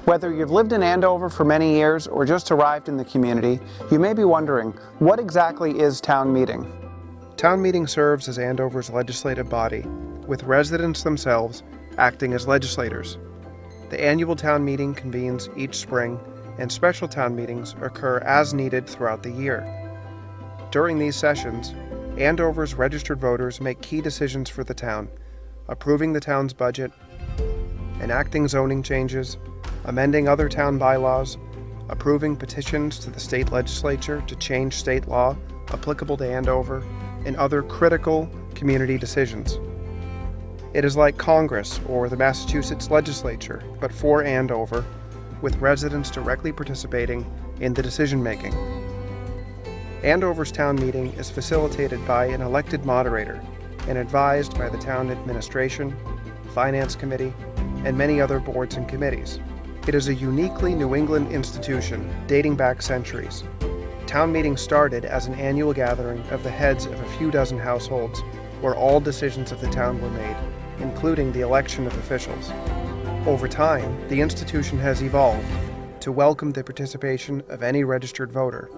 Whether you've lived in Andover for many years or just arrived in the community, you may be wondering, what exactly is town meeting? Town meeting serves as Andover's legislative body, with residents themselves acting as legislators. The annual town meeting convenes each spring, and special town meetings occur as needed throughout the year. During these sessions, Andover's registered voters make key decisions for the town, approving the town's budget, enacting zoning changes, amending other town bylaws, approving petitions to the state legislature to change state law applicable to Andover, and other critical community decisions. It is like Congress or the Massachusetts legislature, but for Andover, with residents directly participating in the decision-making. Andover's town meeting is facilitated by an elected moderator and advised by the town administration, finance committee, and many other boards and committees. It is a uniquely New England institution dating back centuries. Town meeting started as an annual gathering of the heads of a few dozen households where all decisions of the town were made, including the election of officials. Over time, the institution has evolved to welcome the participation of any registered voter.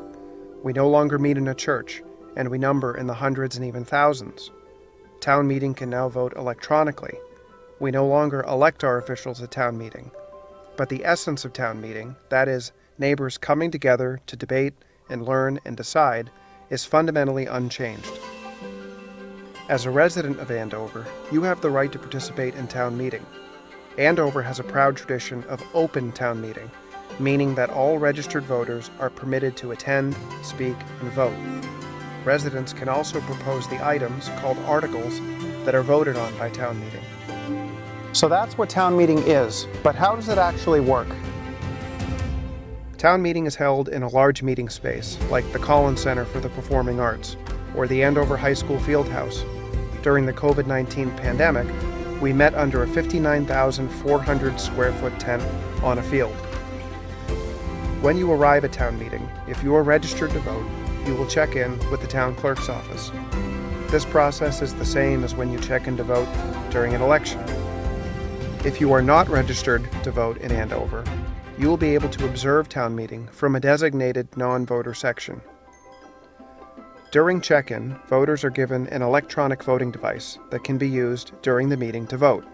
We no longer meet in a church, and we number in the hundreds and even thousands. Town meeting can now vote electronically. We no longer elect our officials at town meeting. But the essence of town meeting, that is, neighbors coming together to debate and learn and decide, is fundamentally unchanged. As a resident of Andover, you have the right to participate in town meeting. Andover has a proud tradition of open town meeting, meaning that all registered voters are permitted to attend, speak, and vote. Residents can also propose the items, called articles, that are voted on by town meeting. So that's what town meeting is, but how does it actually work? Town meeting is held in a large meeting space, like the Collins Center for the Performing Arts, or the Andover High School Fieldhouse. During the COVID-19 pandemic, we met under a 59,400 square foot tent on a field. When you arrive at town meeting, if you are registered to vote, you will check in with the town clerk's office. This process is the same as when you check in to vote during an election. If you are not registered to vote in Andover, you will be able to observe town meeting from a designated non-voter section. During check-in, voters are given an electronic voting device that can be used during the meeting to vote.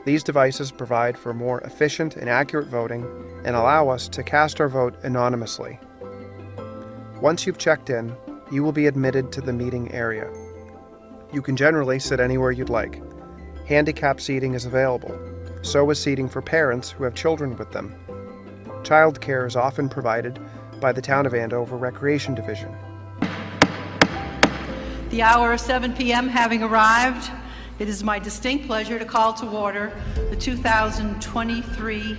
These devices provide for more efficient and accurate voting and allow us to cast our vote anonymously. Once you've checked in, you will be admitted to the meeting area. You can generally sit anywhere you'd like. Handicap seating is available. So is seating for parents who have children with them. Childcare is often provided by the Town of Andover Recreation Division. The hour of 7 p.m. having arrived, it is my distinct pleasure to call to order the 2023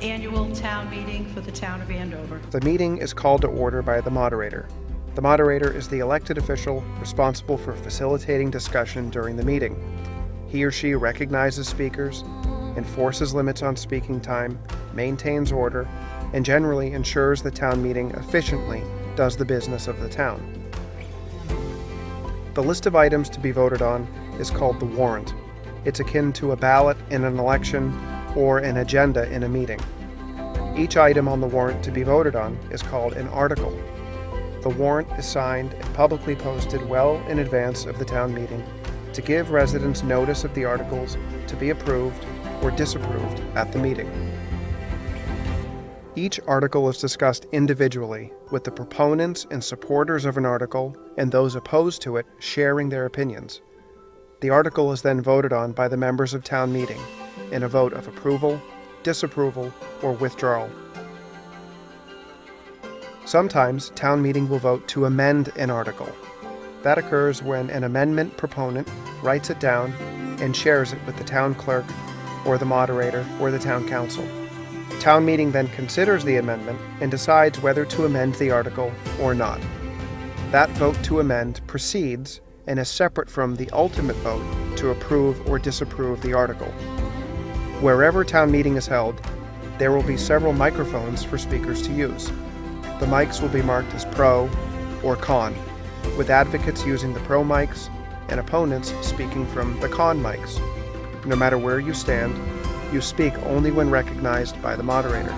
annual town meeting for the Town of Andover. The meeting is called to order by the moderator. The moderator is the elected official responsible for facilitating discussion during the meeting. He or she recognizes speakers, enforces limits on speaking time, maintains order, and generally ensures the town meeting efficiently does the business of the town. The list of items to be voted on is called the warrant. It's akin to a ballot in an election or an agenda in a meeting. Each item on the warrant to be voted on is called an article. The warrant is signed and publicly posted well in advance of the town meeting to give residents notice of the articles to be approved or disapproved at the meeting. Each article is discussed individually, with the proponents and supporters of an article and those opposed to it sharing their opinions. The article is then voted on by the members of town meeting in a vote of approval, disapproval, or withdrawal. Sometimes town meeting will vote to amend an article. That occurs when an amendment proponent writes it down and shares it with the town clerk or the moderator or the town council. Town meeting then considers the amendment and decides whether to amend the article or not. That vote to amend precedes and is separate from the ultimate vote to approve or disapprove the article. Wherever town meeting is held, there will be several microphones for speakers to use. The mics will be marked as pro or con, with advocates using the pro mics and opponents speaking from the con mics. No matter where you stand, you speak only when recognized by the moderator.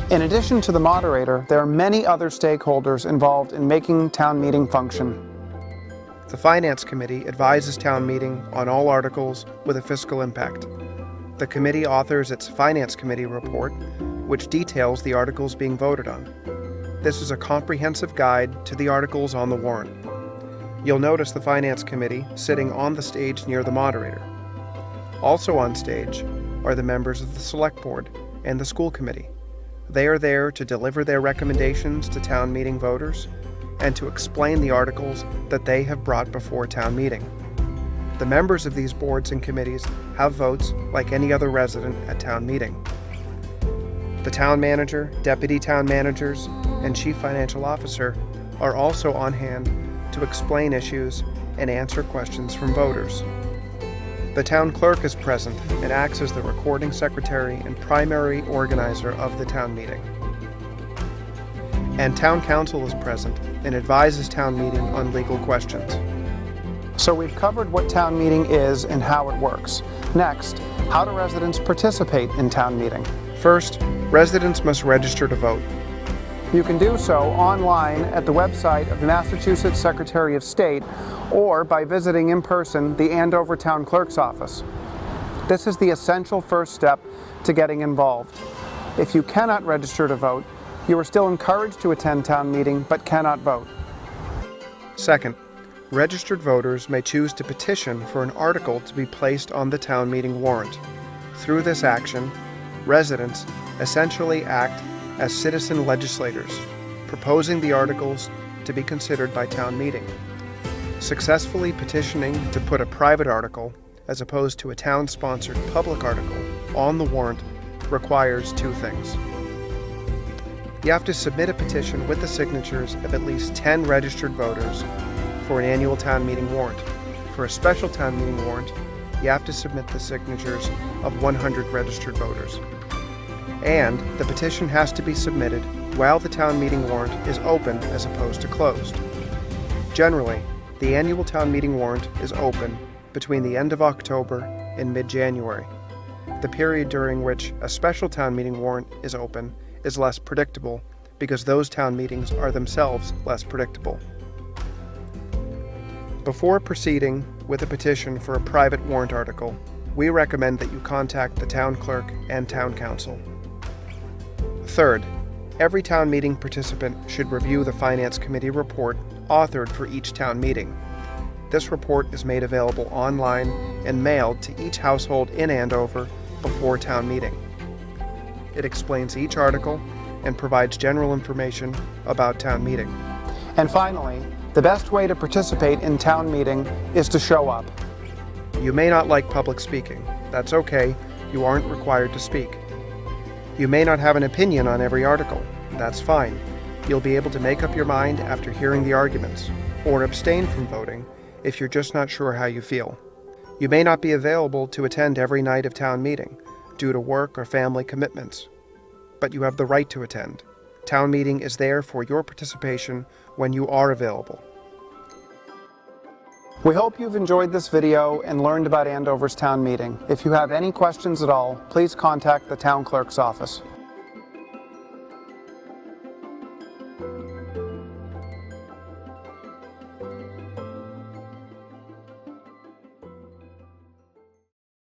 In addition to the moderator, there are many other stakeholders involved in making town meeting function. The Finance Committee advises town meeting on all articles with a fiscal impact. The committee authors its Finance Committee report, which details the articles being voted on. This is a comprehensive guide to the articles on the warrant. You'll notice the Finance Committee sitting on the stage near the moderator. Also on stage are the members of the Select Board and the School Committee. They are there to deliver their recommendations to town meeting voters and to explain the articles that they have brought before town meeting. The members of these boards and committees have votes like any other resident at town meeting. The town manager, deputy town managers, and chief financial officer are also on hand to explain issues and answer questions from voters. The town clerk is present and acts as the recording secretary and primary organizer of the town meeting. And town council is present and advises town meeting on legal questions. So we've covered what town meeting is and how it works. Next, how do residents participate in town meeting? First, residents must register to vote. You can do so online at the website of the Massachusetts Secretary of State or by visiting in person the Andover Town Clerk's office. This is the essential first step to getting involved. If you cannot register to vote, you are still encouraged to attend town meeting but cannot vote. Second, registered voters may choose to petition for an article to be placed on the town meeting warrant. Through this action, residents essentially act as citizen legislators, proposing the articles to be considered by town meeting. Successfully petitioning to put a private article, as opposed to a town-sponsored public article, on the warrant requires two things. You have to submit a petition with the signatures of at least 10 registered voters for an annual town meeting warrant. For a special town meeting warrant, you have to submit the signatures of 100 registered voters. And the petition has to be submitted while the town meeting warrant is open as opposed to closed. Generally, the annual town meeting warrant is open between the end of October and mid-January. The period during which a special town meeting warrant is open is less predictable because those town meetings are themselves less predictable. Before proceeding with a petition for a private warrant article, we recommend that you contact the town clerk and town council. Third, every town meeting participant should review the Finance Committee report authored for each town meeting. This report is made available online and mailed to each household in Andover before town meeting. It explains each article and provides general information about town meeting. And finally, the best way to participate in town meeting is to show up. You may not like public speaking. That's okay. You aren't required to speak. You may not have an opinion on every article. That's fine. You'll be able to make up your mind after hearing the arguments, or abstain from voting if you're just not sure how you feel. You may not be available to attend every night of town meeting due to work or family commitments, but you have the right to attend. Town meeting is there for your participation when you are available. We hope you've enjoyed this video and learned about Andover's town meeting. If you have any questions at all, please contact the town clerk's office.